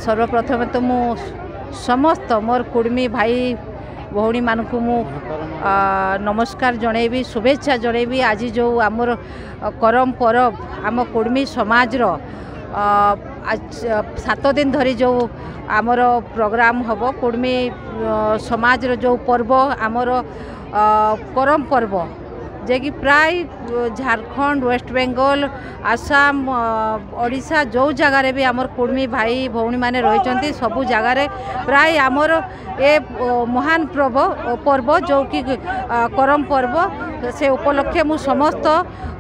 सर्वप्रथम तो मु समस्त मोर कुर्मी भाई भौणी मानक मु नमस्कार जनइबी शुभेच्छा जनइबी। आज जो आमर करम परब आम कुर्मी समाज रो 7 दिन धरी जो आमर प्रोग्राम हम कुर्मी समाज रो जो पर्व आमर करम पर्व जे कि प्राय झारखंड वेस्ट बेंगल आसाम ओडिशा जो जगार भी आमर कुर्मी भाई भौणी माने रही सबू जगार प्राय आमर ए महान पर्व जो कि करम पर्व से उपलक्षे मु समस्त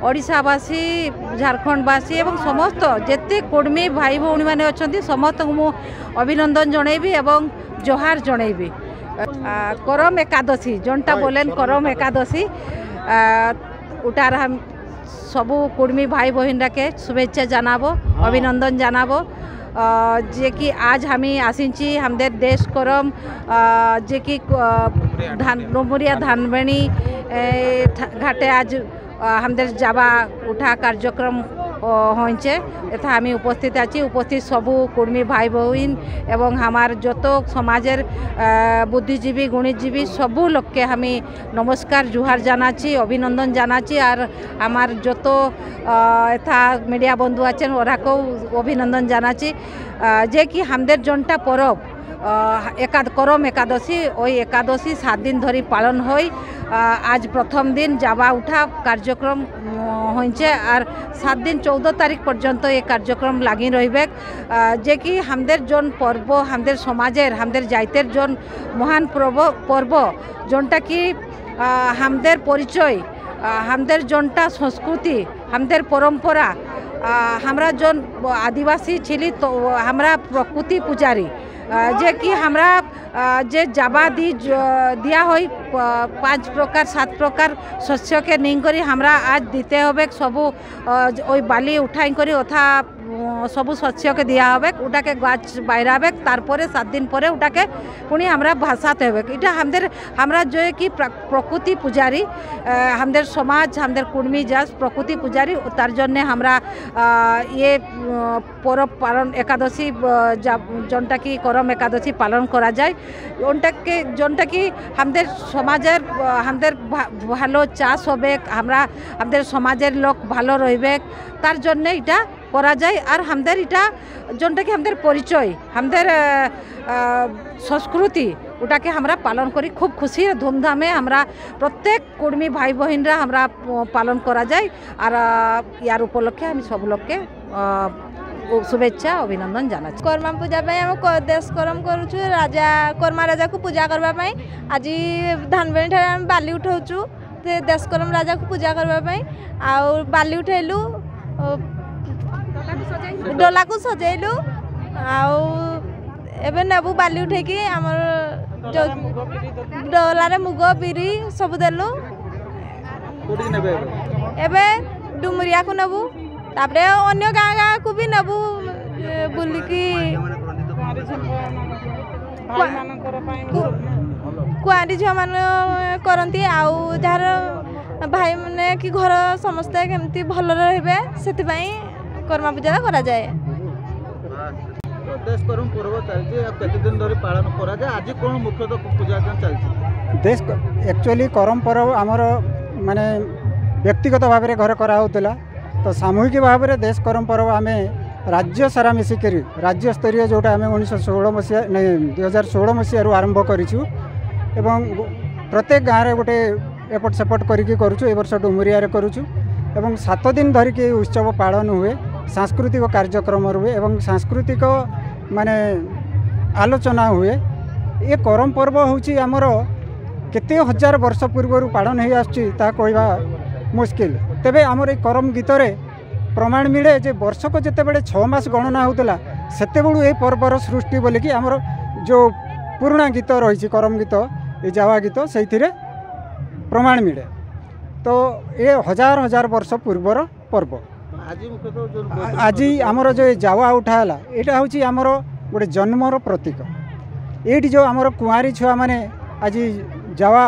ओडिशावासी झारखंडवासी एवं समस्त जेते कुर्मी भाई भौणी माने अछंती समस्त मु अभिनंदन जनइबी एवं जोहार जनइबी। करम एकादशी जोनटा बोलेन करम एकादशी उटार हम सबू कुर्मी भाई बहन के शुभेच्छा जानाबो अभिनंदन जानाबो जे कि आज हमी आसिंची हमदेर देश करम जे कि डुमुरिया धानबेणी घाटे आज हमदेर जावा उठा कार्यक्रम होइचे एथा हमी उपस्थित आछि। उपस्थित सबू कुर्मी भाई बहन एवं हमार जतो समाजेर बुद्धिजीवी गुणीजीवी सबू लोग के हमी नमस्कार जुहार जानाची अभिनंदन जानाची और हमार जतो एथा मीडिया बंधु आछेन ओरा को अभिनंदन जानाची जे कि हमदेर जनटा परब करम एकादशी ओई एकादशी 7 दिन धरी पालन होई आज प्रथम दिन जावा उठा कार्यक्रम होइचे और 7 दिन 14 तारीख पर्यंत ये कार्यक्रम लगी रही जे कि हमदेर जोन पर्व हमदेर समाजेर हमदेर जाइतेर जोन महान पर्व जोनटा कि हमदेर परिचय हमदेर जोनटा संस्कृति हमदेर परंपरा हमरा जोन आदिवासी छिली तो हमरा प्रकृति पुजारी जे कि हमरा जे जाबा दिया होई 5 प्रकार 7 प्रकार शस्य के नहीं करी हमरा आज दीते होबे सबू ओई बाली उठाई करी अथा सबू शस्य के दिया होबे उटा के गाछ बाहराबे तारपरे 7 दिन परे उटा के पुनी हमरा भाषाते होबे इटा हमरा जो कि प्रकृति पुजारी हमदेर समाज हमदेर कुर्मी जास प्रकृति पुजारी तार जन्ने हमरा ये परब पालन एकादशी जोनटा कि करम एकादशी पालन करा जाए जोनटा कि हमदेर समाजेर हमदेर भालो चाष होबे हमरा हमदेर समाजेर लोक भालो रहिबे तार जन्ने इटा करा जाए और हमदेर इटा जोनटा कि हमदेर परिचय हमदेर संस्कृति उटा के हमरा पालन करी खूब खुशी धूमधामे हमरा प्रत्येक कुर्मी भाई बहन हमरा पालन करा जाए और यार उपलक्षे हम सब लोग के शुभेच्छा अभिनंदन जाना। कर्मा पूजा देश करम करुचु राजा कर्मा राजा को पूजा करने आज धानबेणी ठारे बाली उठाऊचु देश करम राजा को पूजा करने आउ बाली उठेलु डोला को सजेलु आउ एबे नेबु बाली उठेकी हमर डोला रे मुग बिरी सब देलु एबे डुमुरिया को नेबु तापरे अन्य गाँ को भी नेबु बुलिकी कुआरी झील मान करती आउ जार भाई मैंने कि घर समस्ते केमती भल रहिबे सेतिबाई कर्मा पूजा करा जाए। देश करम पर्व चलछि केते दिन धरि पालन करा जाए आज कोन मुख्यतः पूजा चलछि देश एक्चुअली करम पर्व आमर माने व्यक्तिगत भाव में घर करा होतला तो सामूहिक भाव में देश करम पर्व आम राज्य सारा मिसिक राज्य स्तरीय जोटा आम 1916 मसीहा 2016 मसीह आरंभ करूँ एवं प्रत्येक गाँव में गोटे एपट सेपट करके करूँ ए वर्ष डुमुरिया करूँ एवं 7 दिन धरिक उत्सव पालन हुए सांस्कृतिक कार्यक्रम हुए एवं सांस्कृतिक माने आलोचना हुए ये करम पर्व हूँ आमर केते हजार वर्ष पूर्व पालन हो आसवा मुस्किल तेबे आमर ये करम गीत प्रमाण मिले जे वर्ष को जिते बड़े 6 मास गणना होता सेते बड़ू ये पर्वर सृष्टि बोलिकी आमर जो पुराना गीत रही करम गीत ये जावा गीत से प्रमाण मिले तो ये हजार हजार वर्ष पूर्वर पर्व आज आमर जो जावा उठाला यहाँ हूँ आमर गोटे जन्मर प्रतीक ये जो आमर कुआरी छुआ मैंने आज जावा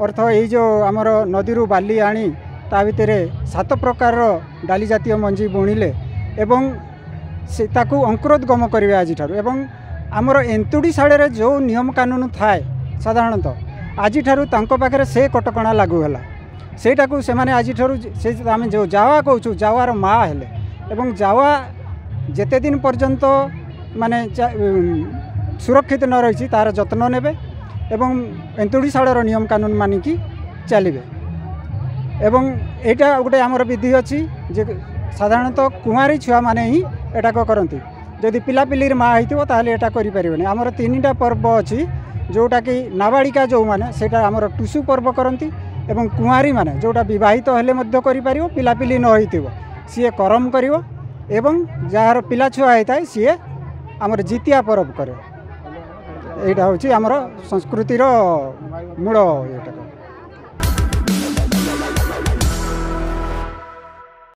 अर्थ ये जो आमर नदी बाली आनी ता भितर 7 प्रकार डाली जातीय मंजी बुणिले एवं से ताकू अंकुरोद्गम करेंगे आज एवं आमर एंतुड़ी शाड़े जो नियम कानून थाए साधारणतः आज पाखे से कटकणा लागू है सेटा को से आज से आम जो जावा कहूँ जावार माँ हेले एवं जावा जेते दिन पर्यंत माने सुरक्षित न रही तार जत्न नेबे एवं एंतुड़ी शाड़र नियम कानून मानिकी चलिए एवं यहाँ गोटे आमर विधि अच्छी जे साधारणतः कुमारी छुआ माने ही एटाक करती जदि पिलापिली माँ होता ताहले एटा करें आमर 3टा पर्व अच्छी जोटा कि नाबालिका जो मैंने सेटा आमर टुसु पर्व करती एवं कुमारी माने जोटा विवाहित हेले मध्य करि पिलापिली न होइथिबो सीए करम करिवो एवं जार पिला छुआ होता है सीए आमर जितिया पर्व करे। यहाँ हूँ आमर संस्कृतिर मूल ये।